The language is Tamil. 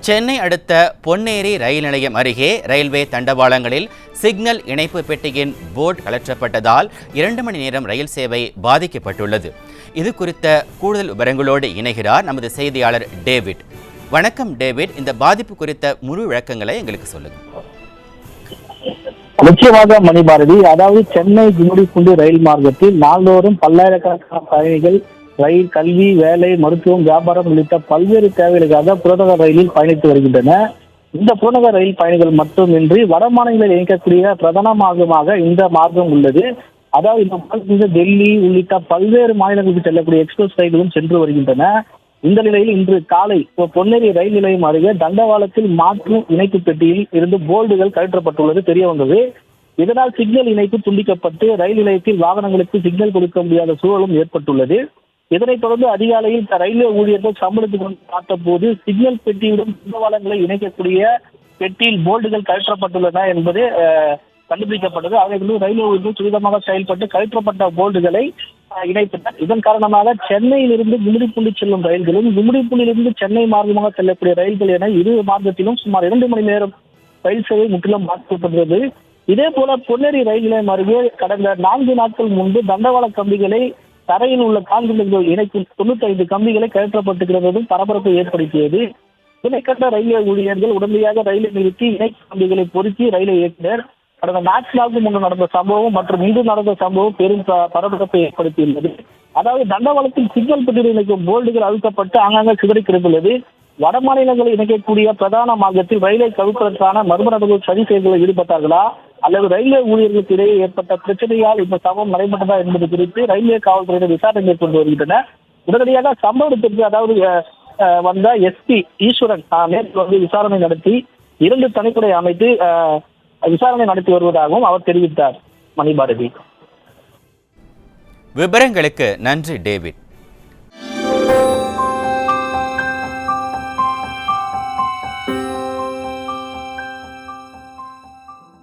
சென்னை அடுத்த பொன்னேரி ரயில் நிலையம் அருகே ரயில்வே தண்டவாளங்களில் சிக்னல் இணைப்பு பெட்டியின் போர்டு கலற்றப்பட்டதால் 2 மணி நேரம் ரயில் சேவை பாதிக்கப்பட்டுள்ளது. இது குறித்த கூடுதல் விவரங்களோடு இணைகிறார் நமது செய்தியாளர் டேவிட். வணக்கம் டேவிட், இந்த பாதிப்பு குறித்த முழு விளக்கங்களை எங்களுக்கு சொல்லுங்க. நிச்சயமாக மணிபாரதி, அதாவது சென்னை கும்மிடிப்பூண்டி ரயில் மார்க்கத்தில் நாள்தோறும் பல்லாயிரக்கணக்கான பயணிகள் ரயில், கல்வி, வேலை, மருத்துவம், வியாபாரம் உள்ளிட்ட பல்வேறு தேவைகளுக்காக புறநகர் ரயிலில் பயணித்து வருகின்றன. இந்த புறநகர் ரயில் பயணிகள் மட்டுமின்றி வட மாநிலங்களில் இயக்கக்கூடிய பிரதான மார்க்கமாக இந்த மார்க்கம் உள்ளது. அதாவது இந்த மார்க்கத்தில் டெல்லி உள்ளிட்ட பல்வேறு மாநிலங்களுக்கு செல்லக்கூடிய எக்ஸ்பிரஸ் ரயில்களும் சென்று வருகின்றன. இந்த நிலையில் இன்று காலை பொன்னேரி ரயில் நிலையம் அருகே தண்டவாளத்தில் மாற்று இணைப்பு பெட்டியில் இருந்து போர்டுகள் கழற்றப்பட்டுள்ளது தெரிய வந்தது. இதனால் சிக்னல் இணைப்பு துண்டிக்கப்பட்டு ரயில் நிலையத்தில் வாகனங்களுக்கு சிக்னல் கொடுக்க முடியாத சூழலும் ஏற்பட்டுள்ளது. இதனைத் தொடர்ந்து அதிகாலையில் ரயில்வே ஊழியர்கள் சம்பளத்துக்கு பார்த்த போது சிக்னல் பெட்டியுடன் தண்டவாளங்களை இணைக்கக்கூடிய பெட்டியில் போர்டுகள் கழற்றப்பட்டுள்ளன என்பது கண்டுபிடிக்கப்பட்டது. அதற்கு ரயில்வே ஊழியர்கள் துரிதமாக செயல்பட்டு கழற்றப்பட்ட போர்டுகளை இணைத்தனர். இதன் காரணமாக சென்னையிலிருந்து கும்மிடிப்பூண்டி செல்லும் ரயில்களும், கும்மிடிப்பூண்டியிலிருந்து சென்னை மார்க்கமாக செல்லக்கூடிய ரயில்கள் என இரு மார்க்கத்திலும் சுமார் 2 மணி நேரம் ரயில் சேவை முற்றிலும் பாதிக்கப்பட்டுள்ளது. இதே போல பொன்னேரி ரயில் நிலையம் அருகே கடந்த 4 நாட்கள் முன்பு தண்டவாள கம்பிகளை தரையில் உள்ள கான்கிரீட் இணைக்கும் 95 கம்பிகளை கழற்றப்பட்டுகிறதும் பரபரப்பை ஏற்படுத்தியது. இதனை கண்ட ரயில்வே ஊழியர்கள் உடனடியாக ரயிலை நிறுத்தி இணைப்பு கம்பிகளை பொறுக்கி ரயிலை இயக்கினர். கடந்த நாட்களாக முன்பு நடந்த சம்பவம் மற்றும் இன்று நடந்த சம்பவம் பெரும் பரபரப்பை ஏற்படுத்தியுள்ளது. அதாவது தண்டவாளத்தில் சிக்னல் பெட்டியில் இணைக்கும் போர்டுகள் அழுத்தப்பட்டு ஆங்காங்க சிதறி கிடந்துள்ளது. வட மாநிலங்களை இணைக்கக்கூடிய பிரதான மார்க்கத்தில் ரயிலை கவிழ்ப்பதற்கான மர்ம நபர்கள் சரி செயல்களில் ஈடுபட்டார்களா அல்லது ரயில்வே ஊழியர்களுக்கு இடையே ஏற்பட்ட பிரச்சனையால் இந்த சம்பவம் நடைபெற்றதா என்பது குறித்து ரயில்வே காவல்துறையினர் விசாரணை மேற்கொண்டு வருகின்றனர். உடனடியாக சம்பவத்திற்கு அதாவது வந்த எஸ்பி ஈஸ்வரன் நேற்று வந்து விசாரணை நடத்தி 2 தனிப்படை அமைத்து விசாரணை நடத்தி வருவதாகவும் அவர் தெரிவித்தார். மணிபாரதி, விவரங்களுக்கு நன்றி டேவிட்.